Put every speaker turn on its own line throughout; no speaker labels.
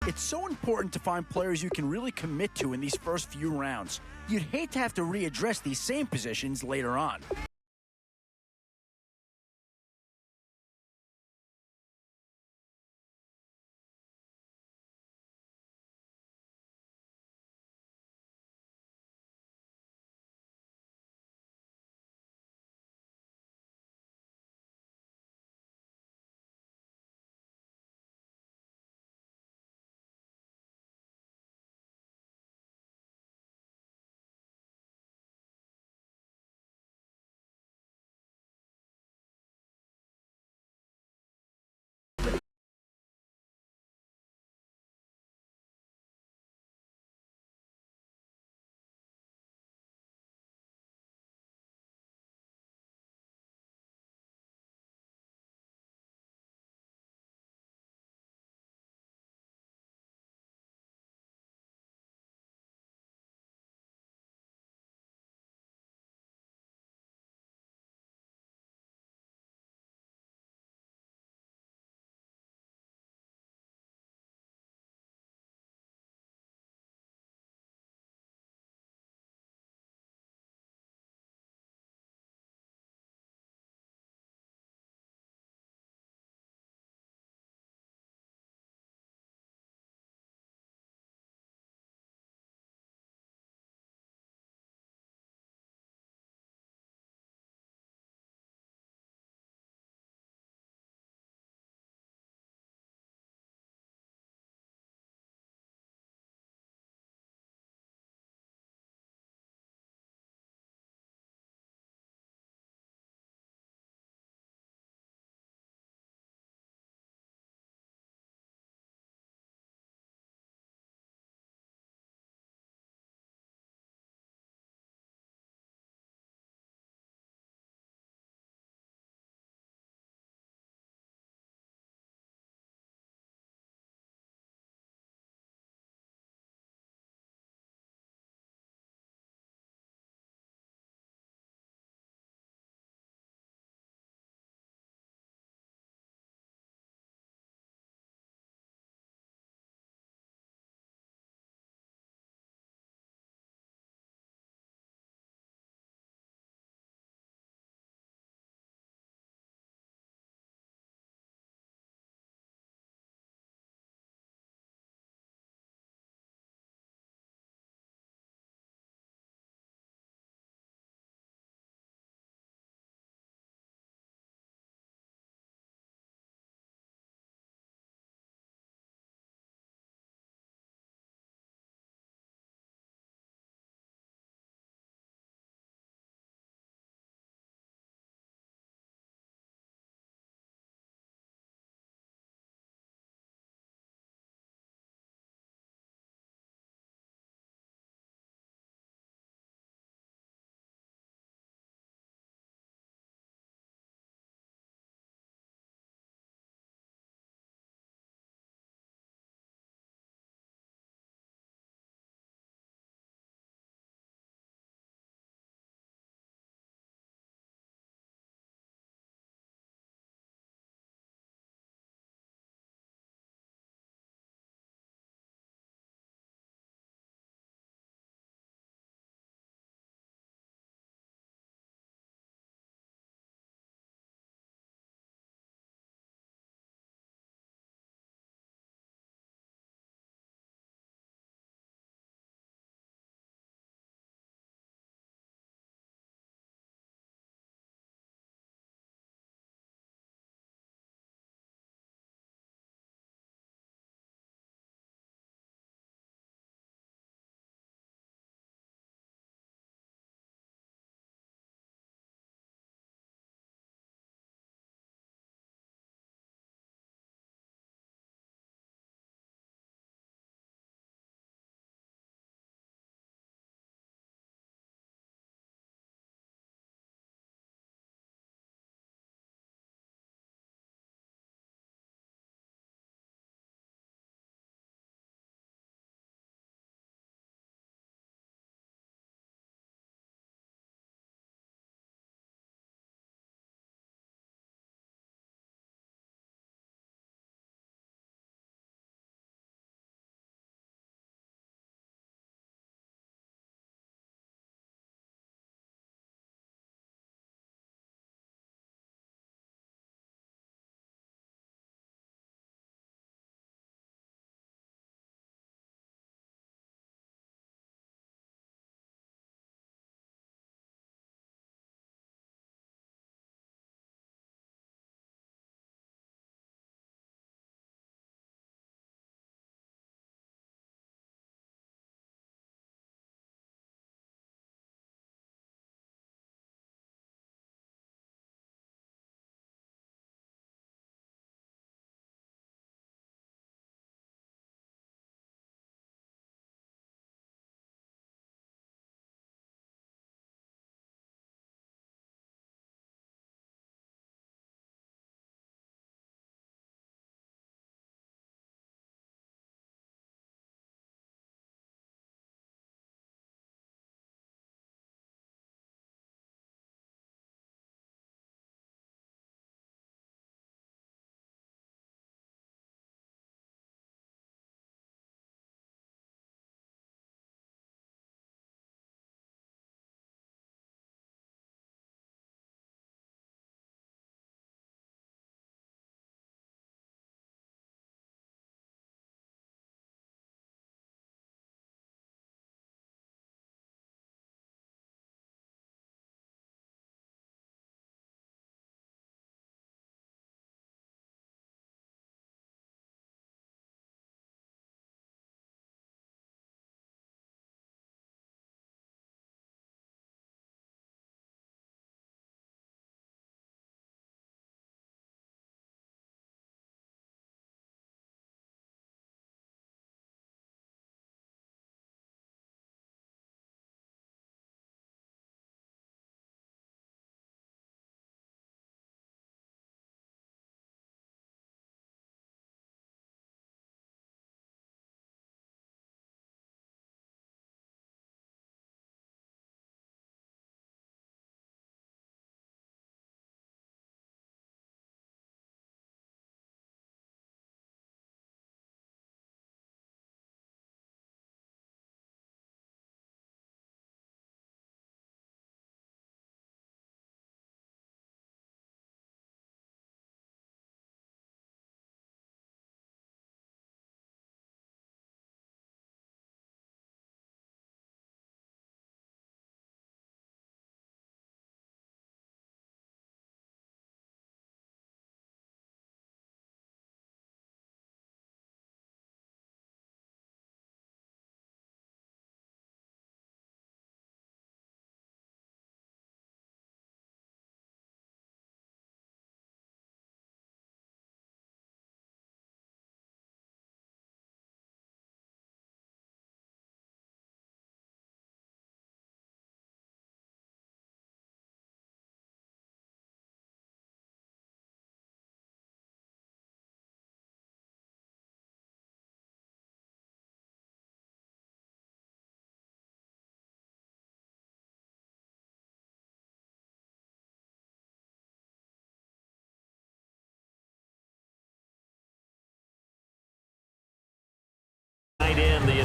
It's so important to find players you can really commit to in these first few rounds. You'd hate to have to readdress these same positions later on.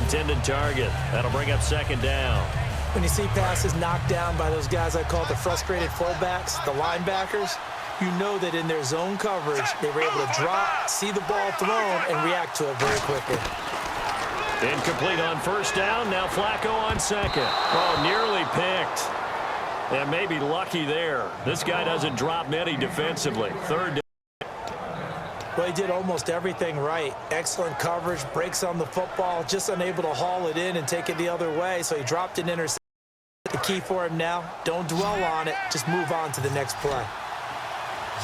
intended target. That'll bring up second down.
When you see passes knocked down by those guys I call the frustrated fullbacks, the linebackers, you know that in their zone coverage, they were able to drop, see the ball thrown, and react to it very quickly.
Incomplete on first down. Now Flacco on second. Oh, nearly picked. And maybe lucky there. This guy doesn't drop many defensively. Third down.
Well, he did almost everything right. Excellent coverage, breaks on the football, just unable to haul it in and take it the other way, so he dropped an interception. The key for him now, don't dwell on it, just move on to the next play.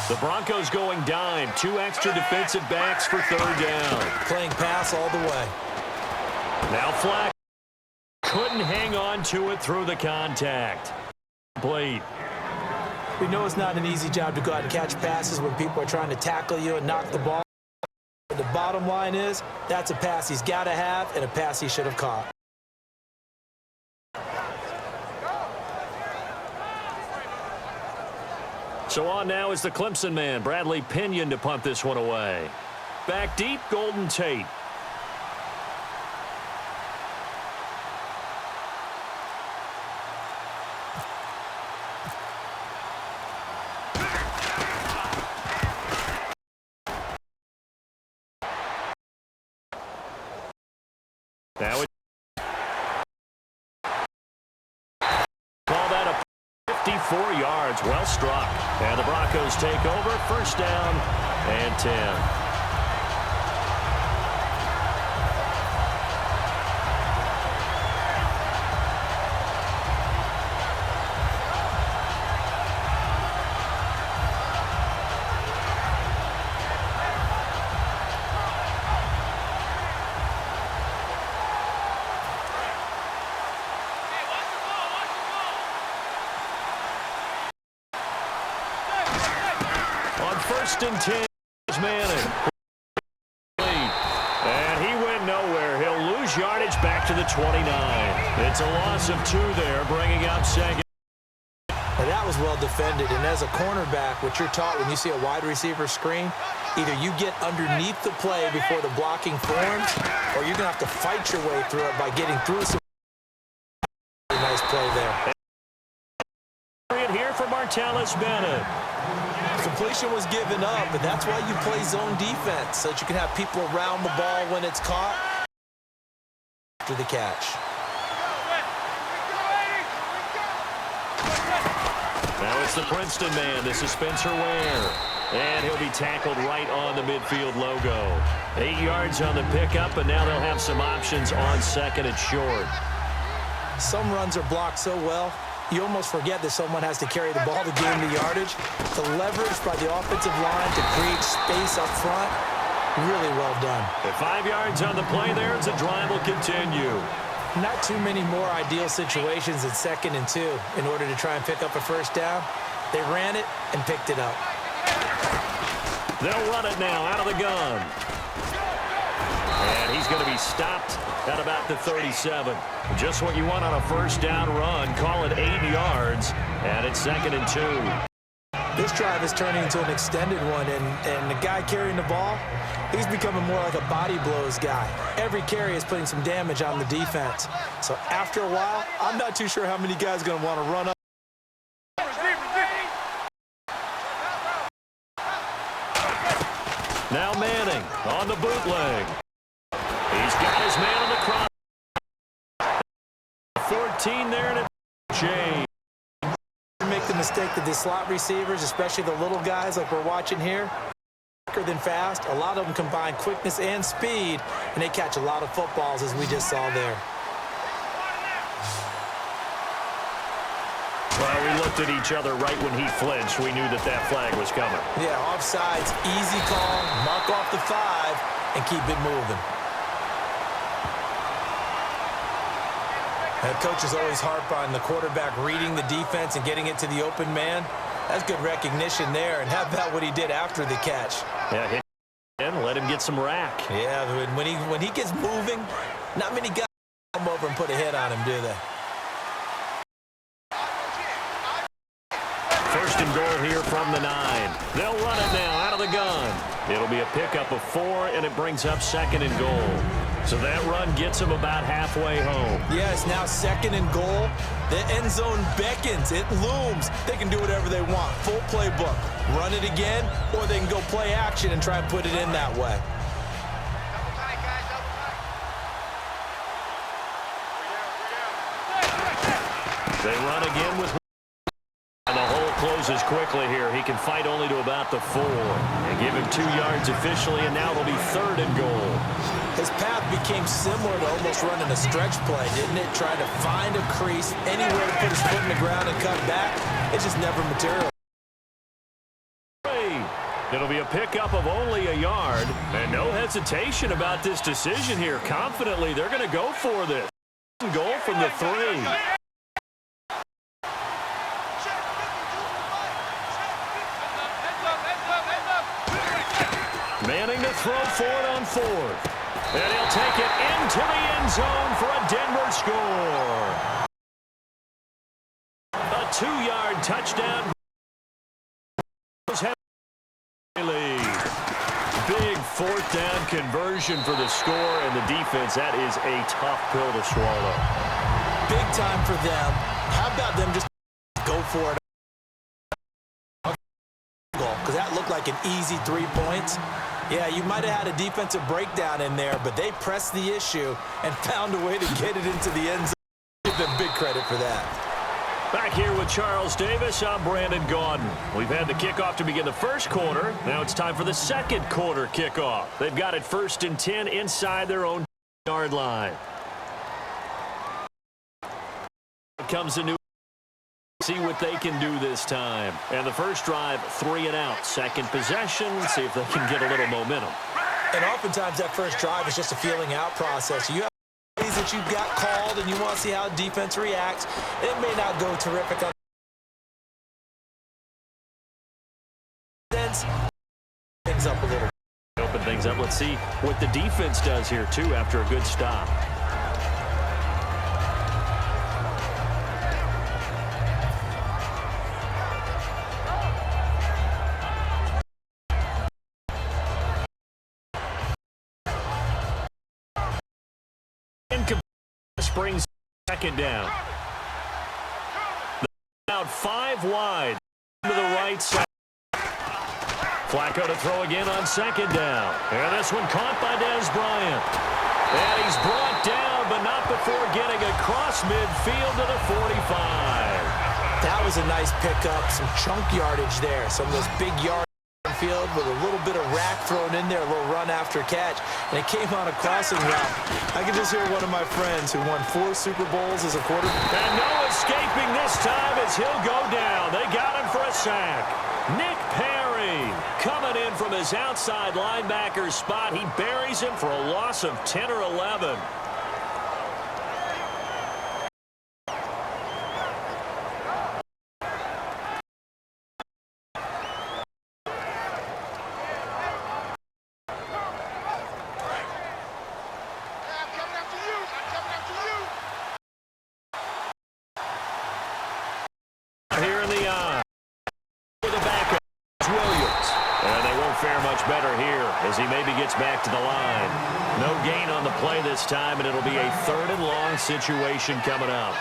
The Broncos going dime. 2 extra defensive backs for third down.
Playing pass all the way.
Now Flacco couldn't hang on to it through the contact. Complete.
We know it's not an easy job to go out and catch passes when people are trying to tackle you and knock the ball. But the bottom line is, that's a pass he's got to have and a pass he should have caught.
So on now is the Clemson man, Bradley Pinion, to punt this one away. Back deep, Golden Tate. Now call that a 54 yards, well struck. And the Broncos take over, first down and 10. First and 10 is Madden. And he went nowhere. He'll lose yardage back to the 29. It's a loss of 2 there, bringing up second.
Well, that was well defended. And as a cornerback, what you're taught when you see a wide receiver screen, either you get underneath the play before the blocking forms, or you're going to have to fight your way through it by getting through some nice play there.
Here for Martellus Bennett.
Completion was given up, but that's why you play zone defense, so that you can have people around the ball when it's caught after the catch.
Now it's the Princeton man. This is Spencer Ware. And he'll be tackled right on the midfield logo. 8 yards on the pickup, and now they'll have some options on second and short.
Some runs are blocked so well, you almost forget that someone has to carry the ball to gain the yardage. The leverage by the offensive line to create space up front, really well done.
At 5 yards on the play there, as the drive will continue.
Not too many more ideal situations in 2nd and 2 in order to try and pick up a first down. They ran it and picked it up.
They'll run it now out of the gun. And he's going to be stopped at about the 37. Just what you want on a first down run. Call it 8 yards, and it's 2nd and 2.
This drive is turning into an extended one, and the guy carrying the ball, he's becoming more like a body blows guy. Every carry is putting some damage on the defense. So after a while, I'm not too sure how many guys are going to want to run up.
Now Manning on the bootleg. He's got his man on the cross. 14 there, and it's James.
Make the mistake that the slot receivers, especially the little guys like we're watching here, quicker than fast. A lot of them combine quickness and speed, and they catch a lot of footballs, as we just saw there.
Well, we looked at each other right when he flinched. We knew that that flag was coming.
Yeah, offsides, easy call, mark off the 5, and keep it moving. Head coaches always harp on the quarterback reading the defense and getting it to the open man. That's good recognition there. And how about what he did after the catch?
Yeah, hit him, let him get some rack.
Yeah, when he gets moving, not many guys come over and put a hit on him, do they?
First and goal here from the 9. They'll run it now out of the gun. It'll be a pickup of 4, and it brings up 2nd and goal. So that run gets them about halfway home.
Yeah, it's now 2nd and goal. The end zone beckons. It looms. They can do whatever they want. Full playbook. Run it again, or they can go play action and try and put it in that way.
They run again with, and the hole closes quickly here. He can fight only to about the 4. They give him 2 yards officially, and now it'll be 3rd and goal.
His path became similar to almost running a stretch play, didn't it? Trying to find a crease, anywhere to put his foot in the ground and cut back. It just never materialized.
It'll be a pickup of only a yard, and no hesitation about this decision here. Confidently, they're going to go for this. Goal from the 3. Manning to throw for it on 4th. And he'll take it into the end zone for a Denver score. A 2-yard touchdown. Big 4th down conversion for the score, and the defense, that is a tough pill to swallow.
Big time for them. How about them just go for it? Because that looked like an easy 3 points. Yeah, you might have had a defensive breakdown in there, but they pressed the issue and found a way to get it into the end zone. Give them big credit for that.
Back here with Charles Davis, I'm Brandon Gaudin. We've had the kickoff to begin the first quarter. Now it's time for the second quarter kickoff. They've got it 1st and 10 inside their own yard line. Comes a new. See what they can do this time. And the first drive, 3 and out. Second possession, see if they can get a little momentum.
And oftentimes that first drive is just a feeling out process. You have plays that you've got called and you want to see how defense reacts. It may not go terrific on things up a little.
Open things up. Let's see what the defense does here, too, after a good stop. Springs 2nd down. Out 5 wide to the right side. Flacco to throw again on 2nd down. And this one caught by Dez Bryant. And he's brought down, but not before getting across midfield to the 45.
That was a nice pickup, some chunk yardage there. Some of those big yards field with a little bit of rack thrown in there, a little run after catch, and it came on a crossing route. I can just hear one of my friends who won 4 Super Bowls as a quarterback.
And no escaping this time as he'll go down. They got him for a sack. Nick Perry coming in from his outside linebacker spot. He buries him for a loss of 10 or 11. Here in the eye. The backup is Williams. And they won't fare much better here as he maybe gets back to the line. No gain on the play this time, and it'll be a 3rd and long situation coming up.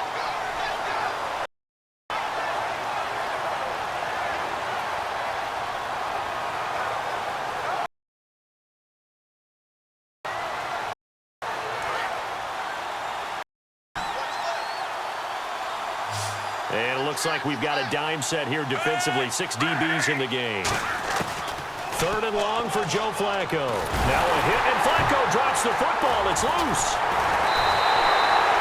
And it looks like we've got a dime set here defensively. 6 DBs in the game. 3rd and long for Joe Flacco. Now a hit, and Flacco drops the football. It's loose.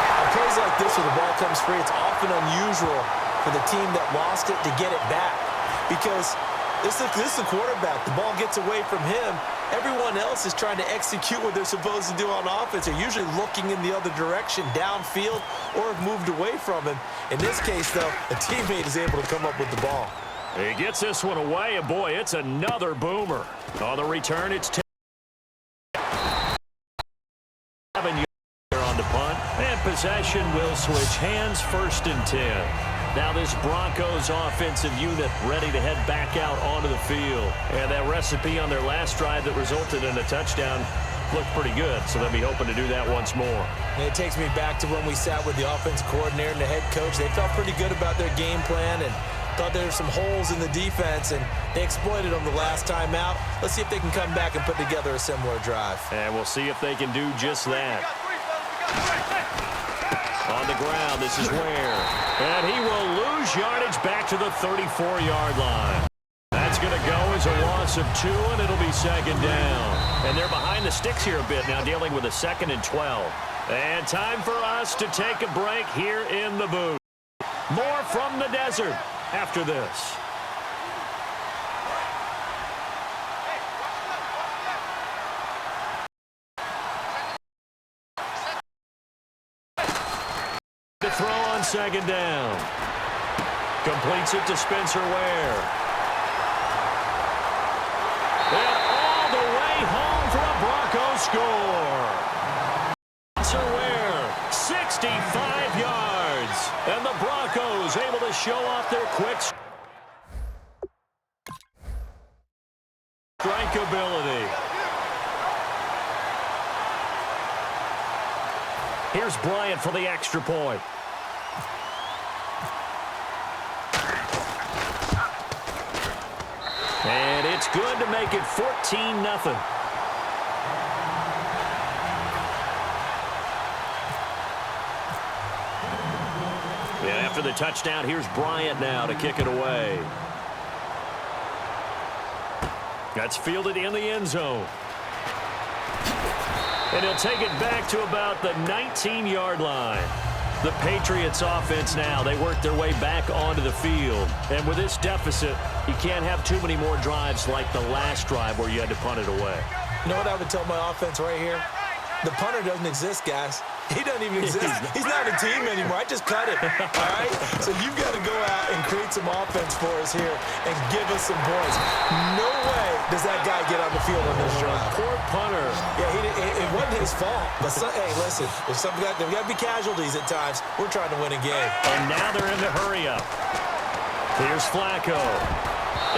On plays like this where the ball comes free, it's often unusual for the team that lost it to get it back. Because this is the quarterback. The ball gets away from him. Everyone else is trying to execute what they're supposed to do on offense. They're usually looking in the other direction, downfield, or have moved away from him. In this case, though, a teammate is able to come up with the ball.
He gets this one away, and boy, it's another boomer. On the return, it's 10. 7 yards on the punt, and possession will switch hands. 1st and 10. Now this Broncos offensive unit ready to head back out onto the field. And that recipe on their last drive that resulted in a touchdown looked pretty good, so they'll be hoping to do that once more.
And it takes me back to when we sat with the offensive coordinator and the head coach. They felt pretty good about their game plan and thought there were some holes in the defense, and they exploited them the last time out. Let's see if they can come back and put together a similar drive.
And we'll see if they can do just that. On the ground, this is Ware. And he will lose yardage back to the 34-yard line. That's going to go as a loss of 2, and it'll be second down. And they're behind the sticks here a bit now, dealing with a 2nd and 12. And time for us to take a break here in the booth. More from the desert after this. To throw on second down. Completes it to Spencer Ware. And all the way home for a Broncos score. Spencer Ware, 65 yards. And the Broncos able to show off their quick strike ability. Here's Bryant for the extra point. And it's good to make it 14-0. Yeah, after the touchdown, here's Bryant now to kick it away. That's fielded in the end zone. And he'll take it back to about the 19-yard line. The Patriots offense now, they work their way back onto the field. And with this deficit, you can't have too many more drives like the last drive where you had to punt it away.
You know what I would tell my offense right here? The punter doesn't exist, guys. He doesn't even exist. He's not a team anymore. I just cut him, all right? So you've got to go out and create some offense for us here and give us some points. No way does that guy get on the field on this drive.
Poor punter.
Yeah, it wasn't his fault. But, hey, listen, there's got to be casualties at times. We're trying to win a game.
And now they're in the hurry-up. Here's Flacco.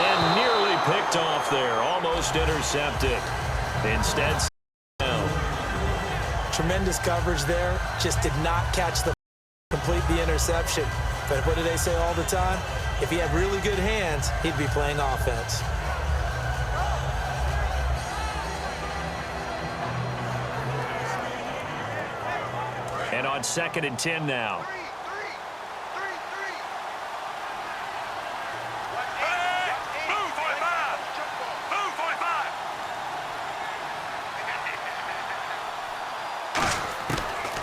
And nearly picked off there. Almost intercepted. Instead,
tremendous coverage there. Just did not catch the complete the interception. But what do they say all the time? If he had really good hands, he'd be playing offense.
And on 2nd and 10 now.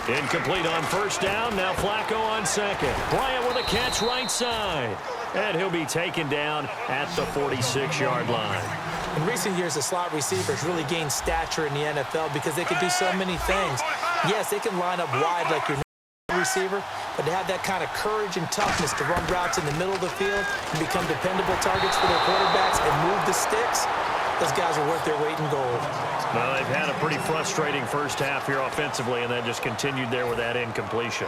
Incomplete on first down. Now Flacco on second. Bryant with a catch right side. And he'll be taken down at the 46-yard line.
In recent years, the slot receivers really gained stature in the NFL because they could do so many things. Yes, they can line up wide like your receiver, but to have that kind of courage and toughness to run routes in the middle of the field and become dependable targets for their quarterbacks and move the sticks, those guys are worth their weight in gold.
Well, they've had a pretty frustrating first half here offensively, and that just continued there with that incompletion.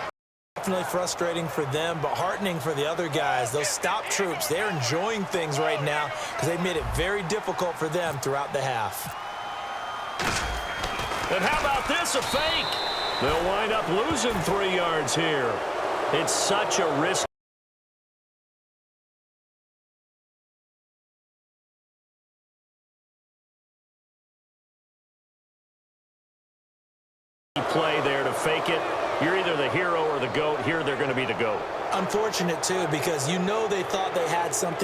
Definitely frustrating for them, but heartening for the other guys. Those stop troops, they're enjoying things right now because they made it very difficult for them throughout the half.
And how about this, a fake? They'll wind up losing 3 yards here. It's such a risk. Play there to fake it. You're either the hero or the GOAT. Here they're going to be the GOAT.
Unfortunate, too, because you know they thought they had something.